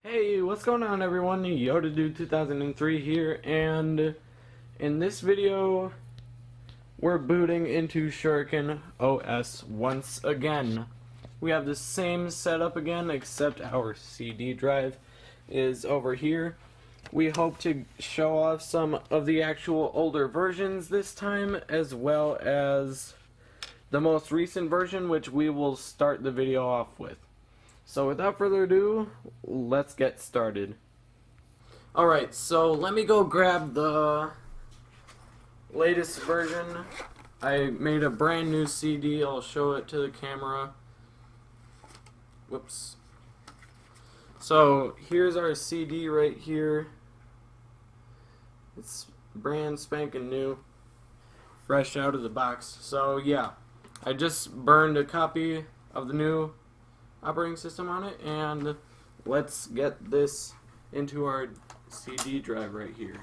Hey, what's going on everyone? Yoda Dude 2003 here, and in this video we're booting into Shuriken OS once again. We have the same setup again, except our CD drive is over here. We hope to show off some of the actual older versions this time, as well as the most recent version, which we will start the video off with. So without further ado, let's get started. Alright, so let me go grab the latest version. I made a brand new CD. I'll show it to the camera. Whoops. So here's our CD right here. It's brand spanking new, fresh out of the box. So yeah, I just burned a copy of the new operating system on it, and let's get this into our CD drive right here.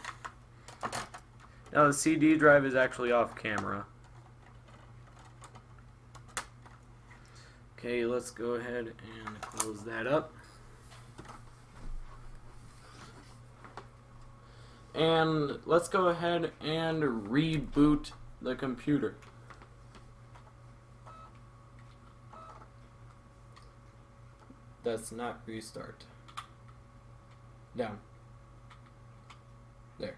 Now the CD drive is actually off camera. Okay, let's go ahead and close that up. And let's go ahead and reboot the computer. That's not restart. Down. There.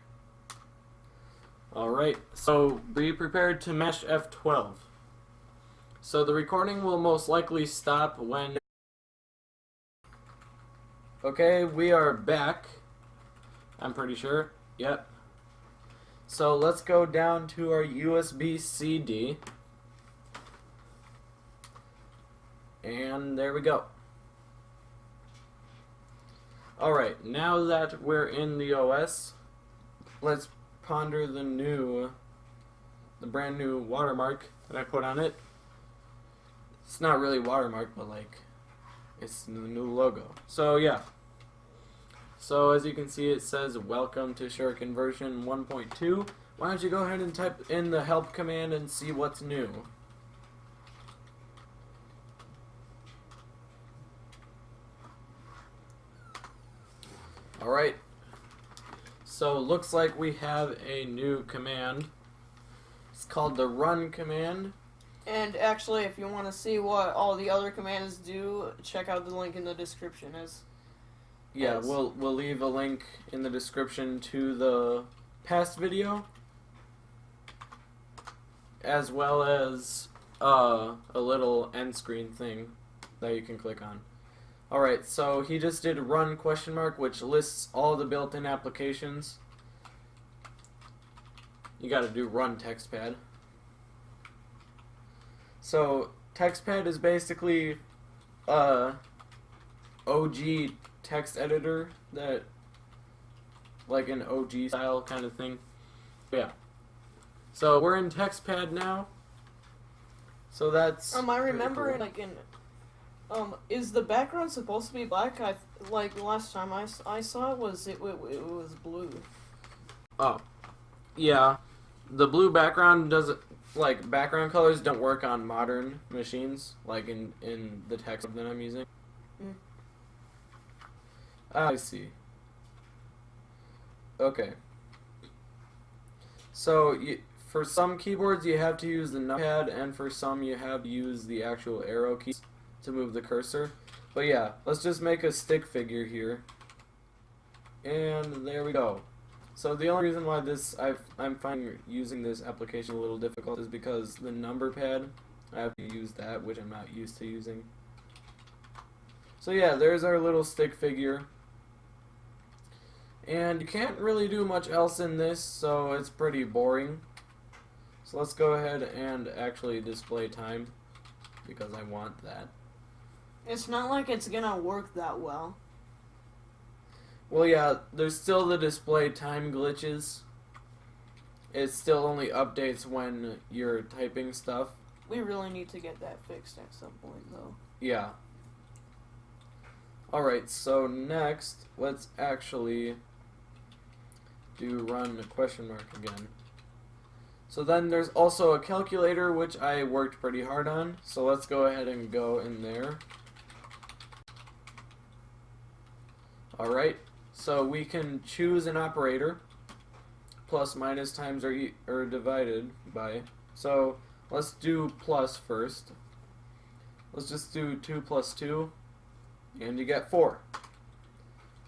Alright, so be prepared to mash F12. So the recording will most likely stop when... Okay, we are back. I'm pretty sure. Yep. So let's go down to our USB CD. And there we go. Alright, now that we're in the OS, let's ponder the brand new watermark that I put on it. It's not really watermark, but like, it's the new logo. So yeah. So as you can see, it says welcome to Shuriken version 1.2. Why don't you go ahead and type in the help command and see what's new. Alright, so looks like we have a new command. It's called the run command. And actually, if you want to see what all the other commands do, check out the link in the description. We'll leave a link in the description to the past video, as well as a little end screen thing that you can click on. Alright, so he just did run question mark, which lists all the built-in applications. You gotta do run TextPad. So TextPad is basically a OG text editor, that like an OG style kind of thing. Yeah. So we're in TextPad now. So that's I remember cool. like in is the background supposed to be black? Like the last time I saw it was blue. Oh, yeah. The blue background doesn't, like, background colors don't work on modern machines, like in the text that I'm using. Mm. I see. Okay. So for some keyboards you have to use the numpad, and for some you have to use the actual arrow keys to move the cursor. But yeah, let's just make a stick figure here. And there we go. So the only reason why I'm finding using this application a little difficult is because the number pad, I have to use that, which I'm not used to using. So yeah, there's our little stick figure. And you can't really do much else in this, so it's pretty boring. So let's go ahead and actually display time, because I want that. It's not like it's gonna work that well. Well, yeah, there's still the display time glitches. It still only updates when you're typing stuff. We really need to get that fixed at some point, though. Yeah. Alright, so next, let's actually do run a question mark again. So then there's also a calculator, which I worked pretty hard on. So let's go ahead and go in there. Alright, so we can choose an operator, plus, minus, times, or divided by. So let's do plus first. Let's just do 2 plus 2, and you get 4.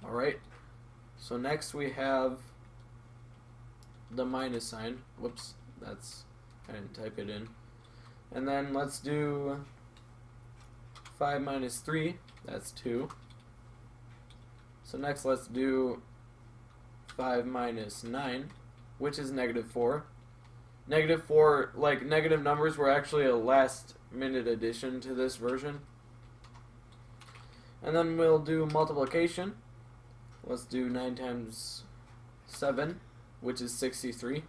Alright, so next we have the minus sign. Whoops, I didn't type it in. And then let's do 5 minus 3, that's 2. So next let's do 5 minus 9, which is negative 4. Negative 4, like negative numbers were actually a last minute addition to this version. And then we'll do multiplication. Let's do 9 times 7, which is 63.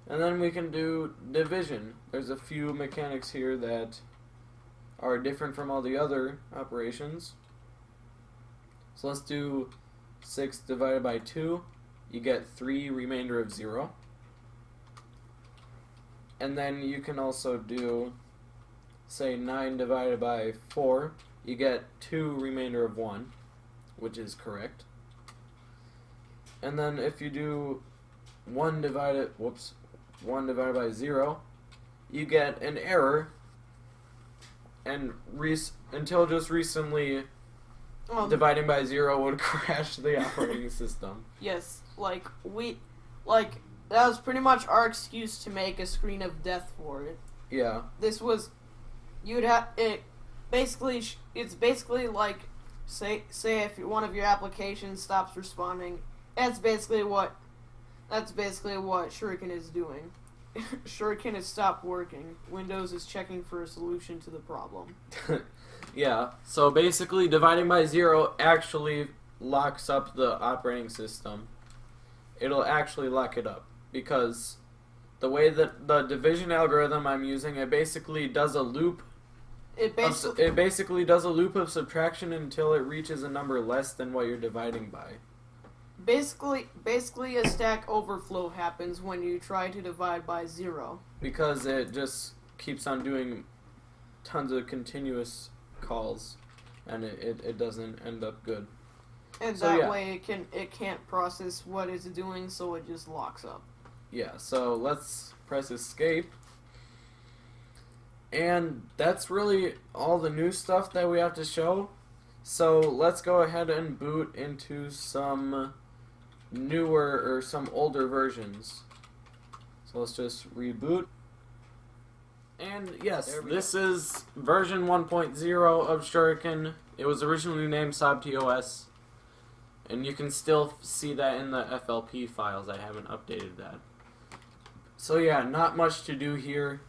And then we can do division. There's a few mechanics here that are different from all the other operations. So let's do 6 divided by 2. You get 3 remainder of 0. And then you can also do, say, 9 divided by 4. You get 2 remainder of 1, which is correct. And then if you do 1 divided by 0, you get an error. And until just recently, dividing by 0 would crash the operating system. Yes, that was pretty much our excuse to make a screen of death for it. Yeah. This was, it's basically like, say if one of your applications stops responding, that's basically what Shuriken is doing. Shuriken has stopped working. Windows is checking for a solution to the problem. Yeah, so basically dividing by 0 actually locks up the operating system. It'll actually lock it up because the way that the division algorithm I'm using, it basically does a loop. It basically does a loop of subtraction until it reaches a number less than what you're dividing by. Basically a Stack Overflow happens when you try to divide by 0. Because it just keeps on doing tons of continuous calls, and it doesn't end up good. And so, that yeah. way it can't process what it's doing, so it just locks up. Yeah, so let's press escape. And that's really all the new stuff that we have to show. So let's go ahead and boot into some newer or some older versions. So let's just reboot. And yes, this is version 1.0 of Shuriken. It was originally named sabti-os. And you can still see that in the FLP files. I haven't updated that. So yeah, not much to do here.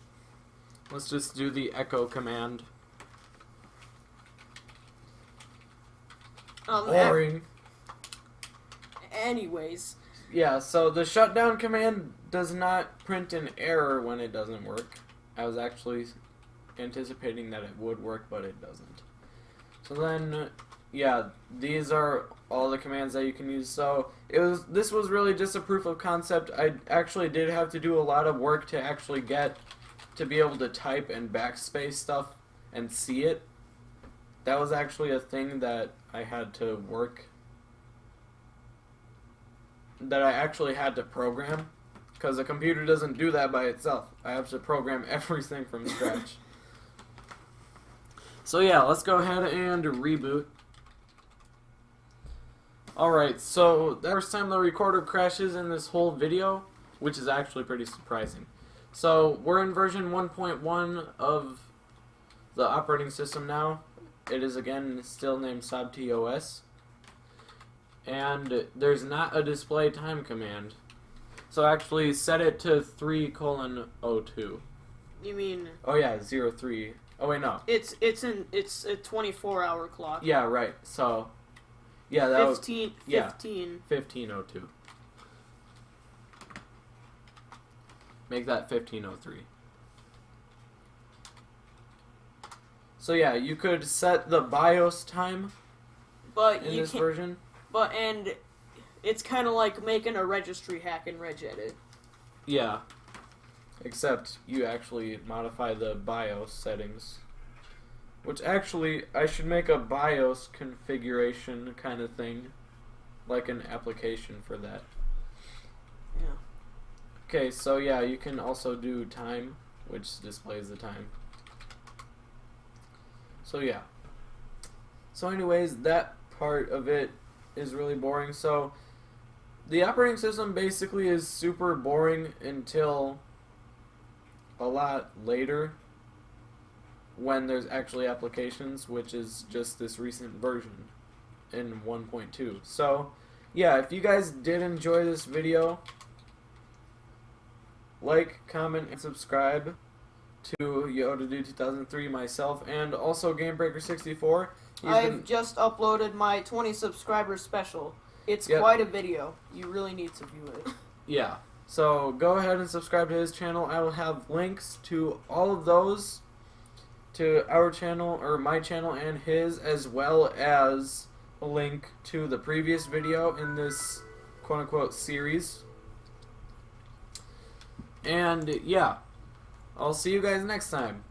Let's just do the echo command. Boring. Anyways. Yeah, so the shutdown command does not print an error when it doesn't work. I was actually anticipating that it would work, but it doesn't. So then, yeah, these are all the commands that you can use. So this was really just a proof of concept. I actually did have to do a lot of work to actually get to be able to type and backspace stuff and see it. That was actually a thing that I had to work, that I actually had to program, because the computer doesn't do that by itself. I have to program everything from scratch. So yeah, let's go ahead and reboot. Alright, so the first time the recorder crashes in this whole video, which is actually pretty surprising. So we're in version 1.1 of the operating system now. It is again still named sabti-os. And there's not a display time command. So actually set it to 3:02. You mean? Oh yeah, 03. Oh wait, no. It's a 24-hour clock. Yeah, right. So yeah, that 15. was 15:02. Make that 15:03. So yeah, you could set the BIOS time but in you this can't, version. and it's kind of like making a registry hack in regedit. Yeah. Except you actually modify the BIOS settings Which actually, I should make a BIOS configuration kind of thing. Like an application for that. Yeah. Okay, so yeah, you can also do time, which displays the time. So yeah. So anyways, that part of it is really boring. So the operating system basically is super boring until a lot later when there's actually applications, which is just this recent version in 1.2. So yeah, if you guys did enjoy this video, like, comment, and subscribe to Yoda Dude 2003, myself, and also GameBreaker64. I've just uploaded my 20 subscribers special. It's quite a video. You really need to view it. Yeah. So go ahead and subscribe to his channel. I will have links to all of those, to our channel, or my channel and his, as well as a link to the previous video in this quote-unquote series. And yeah, I'll see you guys next time.